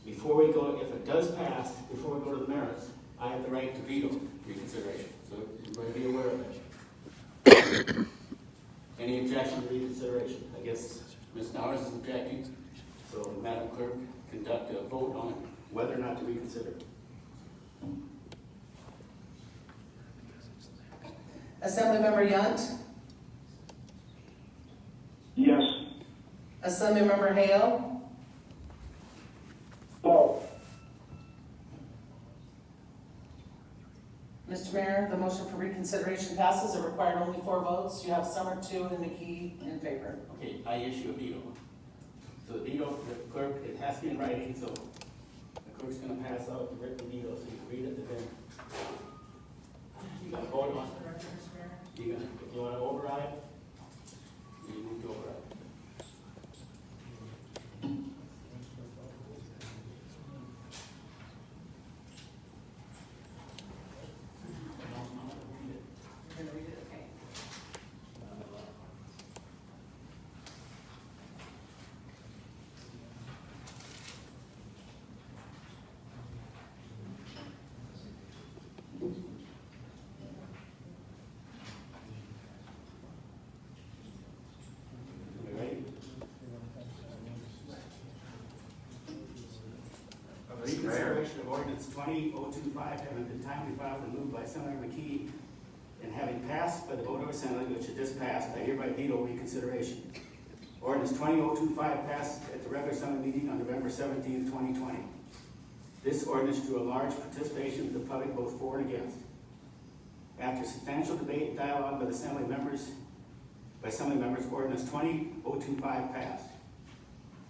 Before we go, if it does pass, before we go to the merits, I have the right to veto reconsideration. So you're going to be aware of it. Any objection to reconsideration? I guess Ms. Nowers is objecting. So Madam Clerk, conduct a vote on whether or not to reconsider. Assemblymember Yunt, Yes. Assemblymember Hale, No. Mr. Mayor, the motion for reconsideration passes. It required only 4 votes. You have Summer 2 and McKee in favor. Okay, I issue a veto. So the veto, the clerk, it has to be in writing, so the clerk's gonna pass out the written veto, so you can read it, and then you gotta vote on it. You wanna override? You move to override. You're gonna read it, okay. Reconsideration of ordinance 20025 having been timely filed and moved by Senator McKee and having passed by the Borough Assembly, which it just passed, I hereby veto reconsideration. Ordinance 20025 passed at the regular Assembly meeting on November 17, 2020. This ordinance drew a large participation of the public both for and against. After substantial debate and dialogue by Assembly members, ordinance 20025 passed.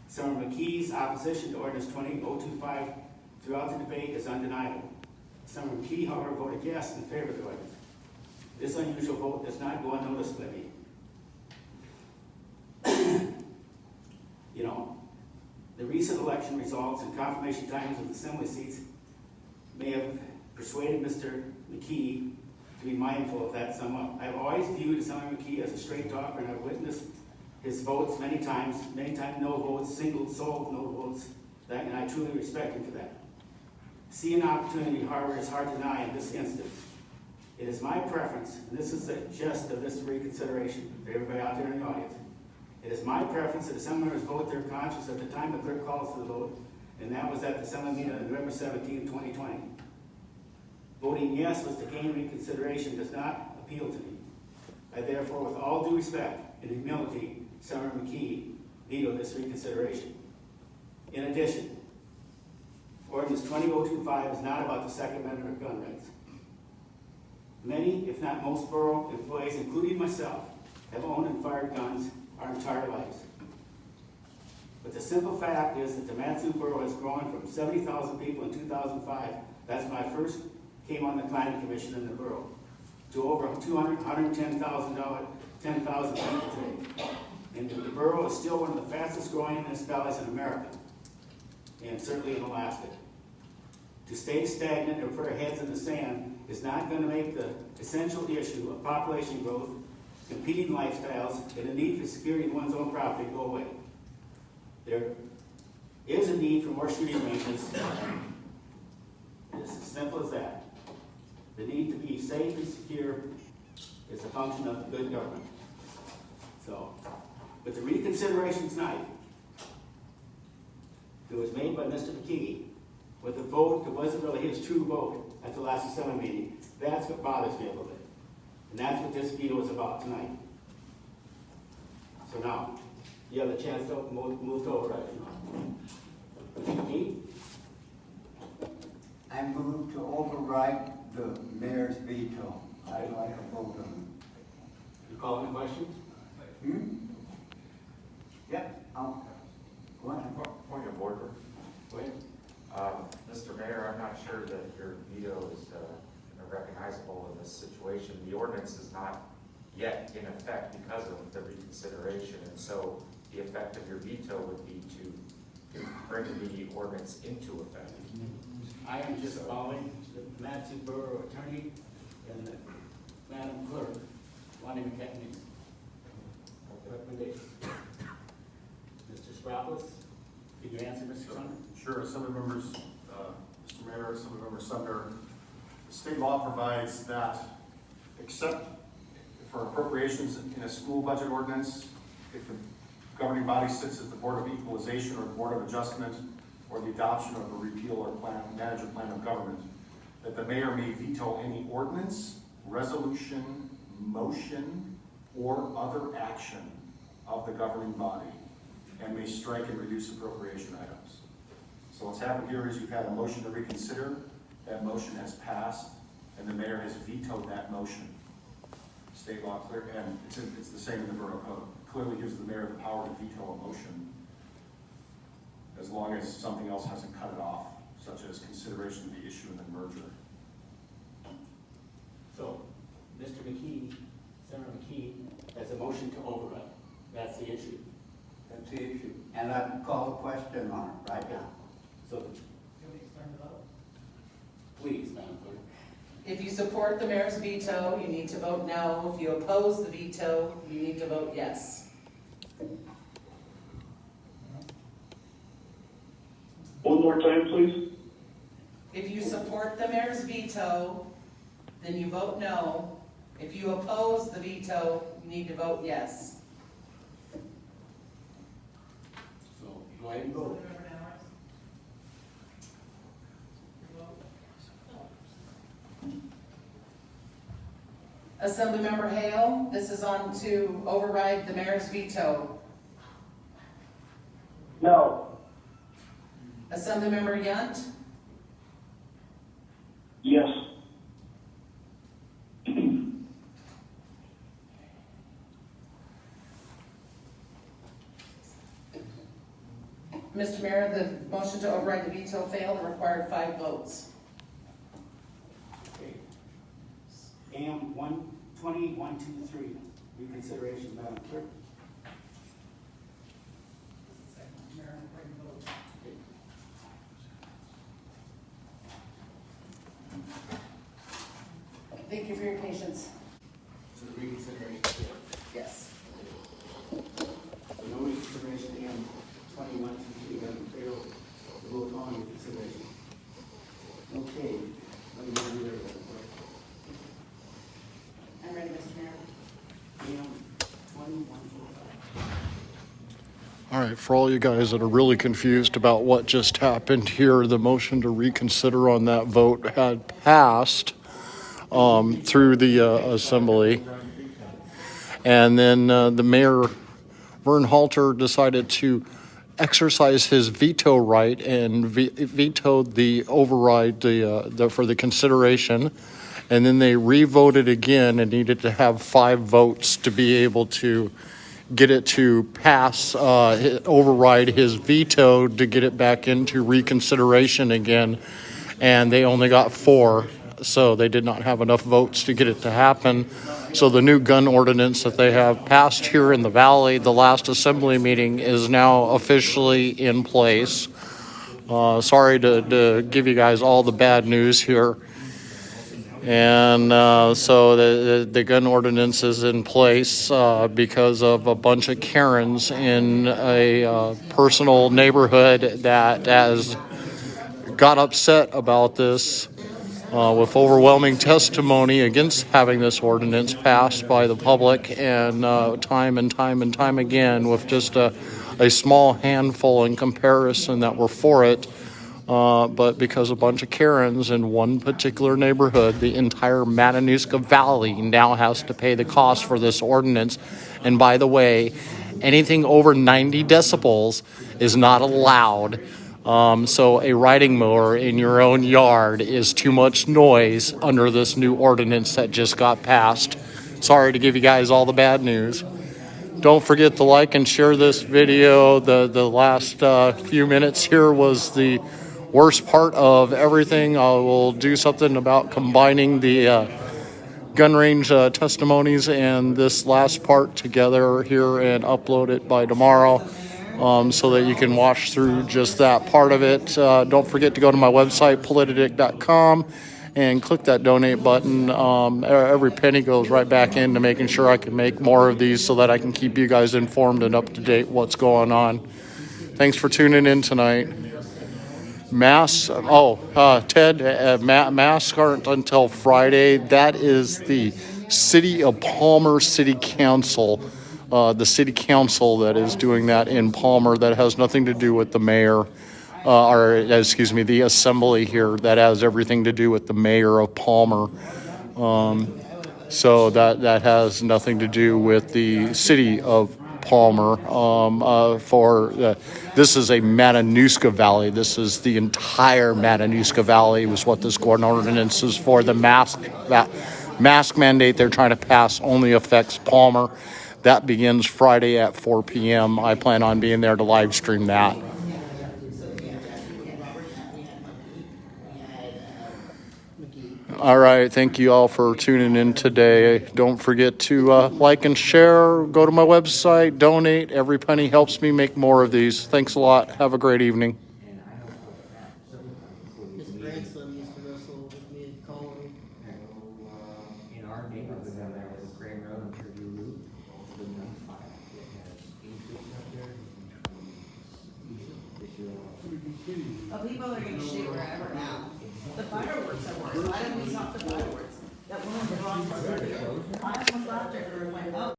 Senator McKee's opposition to ordinance 20025 throughout the debate is undeniable. Senator McKee, however, voted yes in favor of the ordinance. This unusual vote does not go unnoticed by me. You know, the recent election results and confirmation times of the Assembly seats may have persuaded Mr. McKee to be mindful of that somewhat. I've always viewed Senator McKee as a straight talker, and I've witnessed his votes many times no votes, single-souled no votes, and I truly respect him for that. See an opportunity, however, is hard to deny in this instance. It is my preference, and this is the gist of this reconsideration for everybody out there in the audience. It is my preference that Assembly members vote their conscience at the time the clerk calls for the vote, and that was at the Assembly meeting on November 17, 2020. Voting yes was to gain reconsideration does not appeal to me. I therefore, with all due respect and humility, Senator McKee, veto this reconsideration. In addition, ordinance 20025 is not about the Second Amendment or gun rights. Many, if not most borough employees, including myself, have owned and fired guns our entire lives. But the simple fact is that the Matsu Borough has grown from 70,000 people in 2005, that's when I first came on the planning commission in the borough, to over 110,000 people today. And the borough is still one of the fastest growing municipalities in America, and certainly in Alaska. To stay stagnant or put our heads in the sand is not going to make the essential issue of population growth, competing lifestyles, and the need for security in one's own property go away. There is a need for more shooting ranges. It's as simple as that. The need to be safe and secure is a function of good government. So, but the reconsideration tonight that was made by Mr. McKee with a vote that wasn't really his true vote at the last Assembly meeting, that's what bothers me a little bit. And that's what this veto is about tonight. So now, you have a chance to move to override. McKee? I move to override the mayor's veto. I'd like a vote on You calling the question? it. Yep, go ahead. Point of order. Go ahead. Mr. Mayor, I'm not sure that your veto is recognizable in this situation. The ordinance is not yet in effect because of the reconsideration, and so the effect of your veto would be to bring the ordinance into effect. I am just following the Matsu Borough attorney and the Madam Clerk, Lonnie McKechnie's recommendation. Mr. Sproutless, can you answer, Mr. Sumner? Sure, Assembly members, Mr. Mayor, Assembly member Sumner, the state law provides that except for appropriations in a school budget ordinance, if the governing body sits at the Board of Equalization or the Board of Adjustment or the adoption of a repeal or manager plan of government, that the mayor may veto any ordinance, resolution, motion or other action of the governing body and may strike and reduce appropriation items. So what's happened here is you've had a motion to reconsider, that motion has passed, and the mayor has vetoed that motion. State law clear, and it's the same in the borough code. Clearly gives the mayor the power to veto a motion as long as something else hasn't cut it off, such as consideration of the issue and then merger. So, Mr. McKee, Senator McKee, has a motion to override. That's the issue. That's the issue. And I'd call a question on it right now. So, please, Madam Clerk. If you support the mayor's veto, you need to vote no. If you oppose the veto, you need to vote yes. One more time, please. If you support the mayor's veto, then you vote no. If you oppose the veto, you need to vote yes. So, go ahead and vote. Assemblymember Hale, this is on to override the mayor's veto. No. Assemblymember Yunt, Yes. Mr. Mayor, the motion to override the veto failed and required 5 votes. Okay. AM 120-123, reconsideration, Madam Clerk. Thank you for your patience. So the reconsideration. Yes. So no reconsideration, AM 21-23, Madam Clerk. The vote on reconsideration. Okay. Let me know you there, Madam Clerk. I'm ready, Mr. Mayor. AM 21-25. All right, for all you guys that are really confused about what just happened here, the motion to reconsider on that vote had passed through the assembly. And then the mayor, Vern Halter, decided to exercise his veto right and vetoed the override for the consideration. And then they re-voted again and needed to have 5 votes to be able to get it to pass, override his veto to get it back into reconsideration again. And they only got 4, so they did not have enough votes to get it to happen. So the new gun ordinance that they have passed here in the valley, the last assembly meeting, is now officially in place. Sorry to give you guys all the bad news here. And so the gun ordinance is in place because of a bunch of Karens in a personal neighborhood that has got upset about this with overwhelming testimony against having this ordinance passed by the public, and time and time again with just a small handful in comparison that were for it. But because a bunch of Karens in one particular neighborhood, the entire Matanuska Valley now has to pay the cost for this ordinance. And by the way, anything over 90 decibels is not allowed. So a riding mower in your own yard is too much noise under this new ordinance that just got passed. Sorry to give you guys all the bad news. Don't forget to like and share this video. The last few minutes here was the worst part of everything. I will do something about combining the gun range testimonies and this last part together here and upload it by tomorrow, so that you can watch through just that part of it. Don't forget to go to my website, Politadick.com, and click that donate button. Every penny goes right back into making sure I can make more of these so that I can keep you guys informed and up to date what's going on. Thanks for tuning in tonight. Masks, Ted, masks aren't until Friday. That is the City of Palmer City Council, the City Council that is doing that in Palmer. That has nothing to do with the mayor, the assembly here. That has everything to do with the mayor of Palmer. So that has nothing to do with the city of Palmer. This is a Matanuska Valley. This is the entire Matanuska Valley was what this Gordon ordinance is for. The mask mandate they're trying to pass only affects Palmer. That begins Friday at 4 p.m. I plan on being there to live stream that. All right, thank you all for tuning in today. Don't forget to like and share, go to my website, donate. Every penny helps me make more of these. Thanks a lot. Have a great evening. Well, people are gonna shoot wherever now. The fireworks are worse. Why don't we stop the fireworks? That one